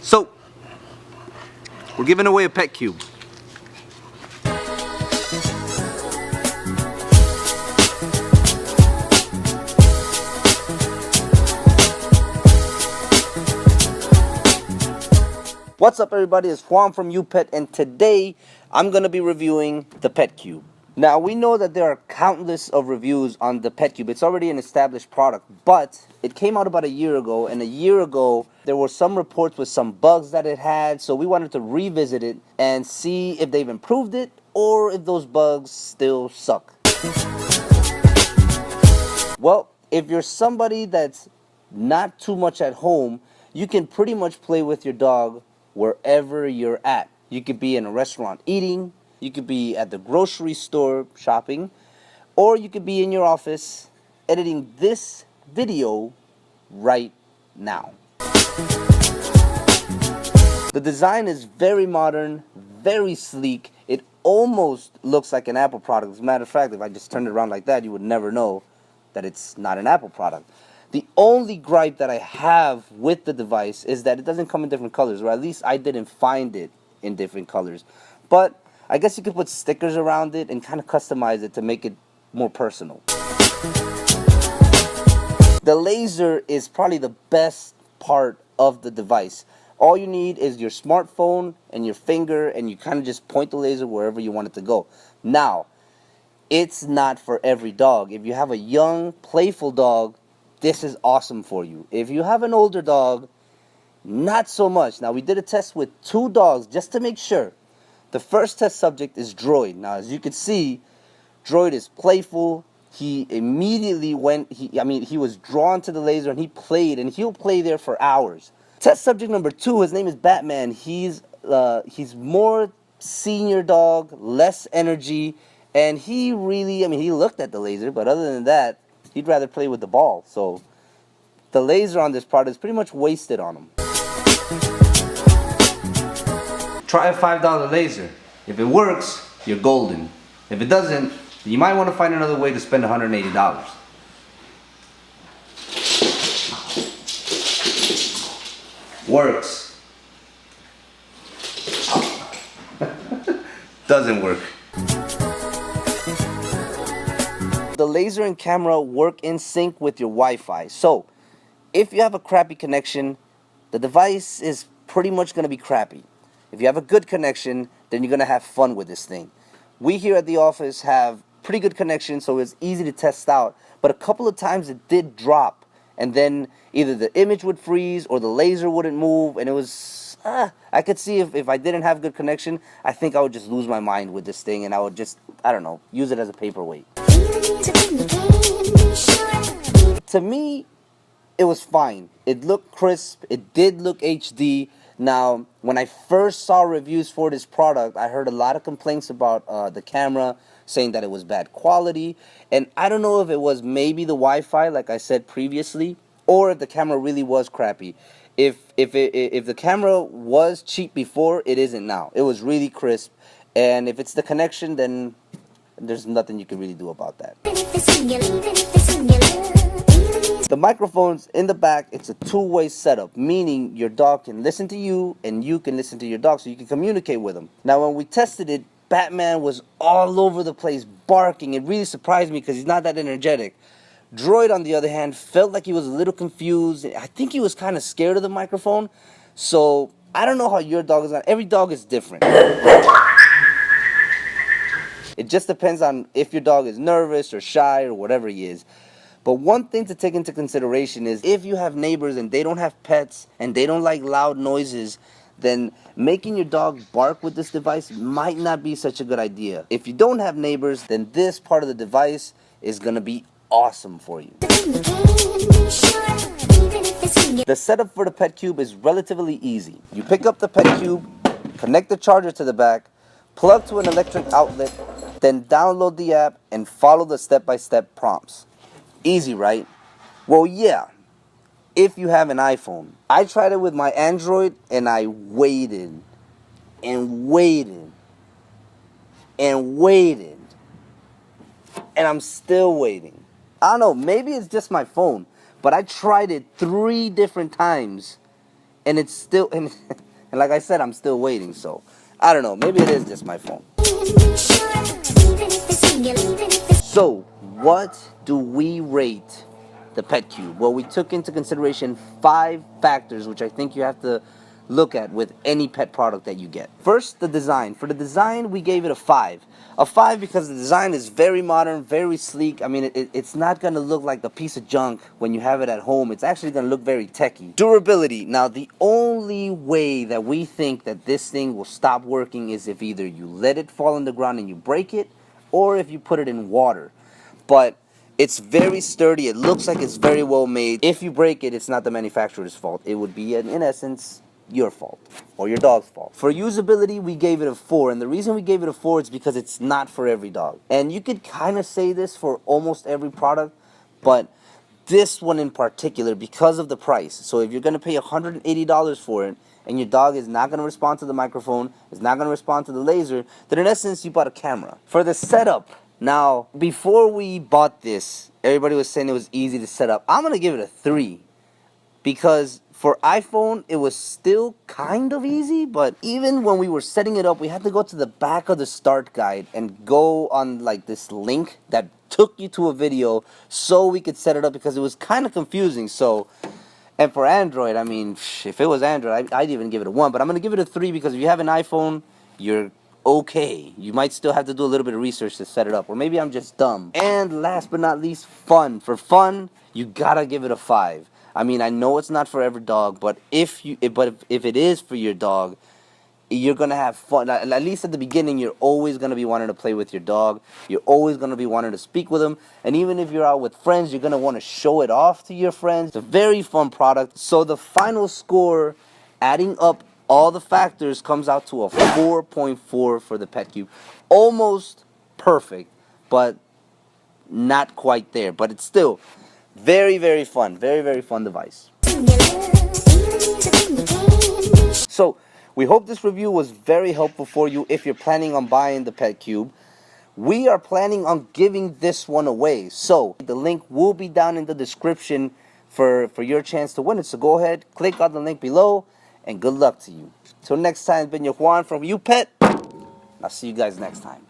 So, we're giving away a Petcube. What's up, everybody? It's Juan from UPet, and today I'm going to be reviewing the Petcube. Now, we know that there are countless of reviews on the Petcube. It's already an established product, but it came out about a year ago, and a year ago there were some reports with some bugs that it had, so we wanted to revisit it and see if they've improved it or if those bugs still suck. Well, if you're somebody that's not too much at home, you can pretty much play with your dog wherever you're at. You could be in a restaurant eating, you could be at the grocery store shopping, or you could be in your office editing this video right now. The design is very modern, very sleek. It almost looks like an Apple product. As a matter of fact, if I just turned it around like that, you would never know that it's not an Apple product. The only gripe that I have with the device is that it doesn't come in different colors, or at least I didn't find it in different colors. But I guess you could put stickers around it and kind of customize it to make it more personal. The laser is probably the best part of the device. All you need is your smartphone and your finger, and you kind of just point the laser wherever you want it to go. Now, it's not for every dog. If you have a young, playful dog, this is awesome for you. If you have an older dog, not so much. Now, we did a test with 2 dogs just to make sure. The first test subject is Droid. Now, as you can see, Droid is playful. He immediately he was drawn to the laser and he played, and he'll play there for hours. Test subject number 2, his name is Batman. He's more senior dog, less energy, and he really, he looked at the laser, but other than that, he'd rather play with the ball. So the laser on this product is pretty much wasted on him. Try a $5 laser. If it works, you're golden. If it doesn't, you might want to find another way to spend $180. Works. Doesn't work. The laser and camera work in sync with your Wi-Fi. So, if you have a crappy connection, the device is pretty much going to be crappy. If you have a good connection, then you're going to have fun with this thing. We here at the office have pretty good connection, so it's easy to test out. But a couple of times it did drop, and then either the image would freeze or the laser wouldn't move, and it was, I could see if I didn't have good connection, I think I would just lose my mind with this thing, and I would just, I don't know, use it as a paperweight. To me, it was fine. It looked crisp. It did look HD. Now, when I first saw reviews for this product, I heard a lot of complaints about the camera, saying that it was bad quality. And I don't know if it was maybe the Wi-Fi, like I said previously, or if the camera really was crappy. If the camera was cheap before, it isn't now. It was really crisp. And if it's the connection, then there's nothing you can really do about that. The microphone's in the back. It's a two-way setup, meaning your dog can listen to you and you can listen to your dog, so you can communicate with him. Now, when we tested it, Batman was all over the place barking. It really surprised me because he's not that energetic. Droid, on the other hand, felt like he was a little confused. I think he was kind of scared of the microphone. So I don't know how your dog is. Every dog is different. It just depends on if your dog is nervous or shy or whatever he is. But one thing to take into consideration is if you have neighbors and they don't have pets and they don't like loud noises, then making your dog bark with this device might not be such a good idea. If you don't have neighbors, then this part of the device is going to be awesome for you. The setup for the Petcube is relatively easy. You pick up the Petcube, connect the charger to the back, plug to an electric outlet, then download the app and follow the step-by-step prompts. Easy, right? Well, yeah, if you have an iPhone. I tried it with my Android, and I waited and waited and waited, and I'm still waiting. I don't know, maybe it's just my phone, but I tried it 3 different times, and it's still, and like I said, I'm still waiting. So I don't know. Maybe it is just my phone. So what do we rate the Petcube? Well, we took into consideration 5 factors, which I think you have to look at with any pet product that you get. First, the design. For the design, we gave it a 5. A 5 because the design is very modern, very sleek. I mean, it's not going to look like a piece of junk when you have it at home. It's actually going to look very techy. Durability. Now, the only way that we think that this thing will stop working is if either you let it fall on the ground and you break it, or if you put it in water. But it's very sturdy. It looks like it's very well made. If you break it, it's not the manufacturer's fault. It would be, in essence, your fault or your dog's fault. For usability, we gave it a 4, and the reason we gave it a 4 is because it's not for every dog. And you could kind of say this for almost every product, but this one in particular, because of the price. So if you're going to pay $180 for it, and your dog is not going to respond to the microphone, is not going to respond to the laser, then in essence, you bought a camera. For the setup, now, before we bought this, everybody was saying it was easy to set up. I'm going to give it a 3, because for iPhone, it was still kind of easy, but even when we were setting it up, we had to go to the back of the start guide and go on like this link that took you to a video so we could set it up, because it was kind of confusing. So, and for Android, I mean, if it was Android, I'd even give it a 1, but I'm going to give it a 3 because if you have an iPhone, you're okay. You might still have to do a little bit of research to set it up, or maybe I'm just dumb. And last but not least, fun. For fun, you gotta give it a 5. I mean, I know it's not for every dog, but if it is for your dog, you're gonna have fun. At least at the beginning, you're always gonna be wanting to play with your dog. You're always gonna be wanting to speak with them, and even if you're out with friends, you're gonna want to show it off to your friends. It's a very fun product. So the final score, adding up all the factors, comes out to a 4.4 for the Petcube. Almost perfect, but not quite there. But it's still very, very fun. Very, very fun device. So, we hope this review was very helpful for you if you're planning on buying the Petcube. We are planning on giving this one away. So, the link will be down in the description for your chance to win it. So, go ahead, click on the link below, and good luck to you. Till next time, it's been your Juan from UPet. I'll see you guys next time.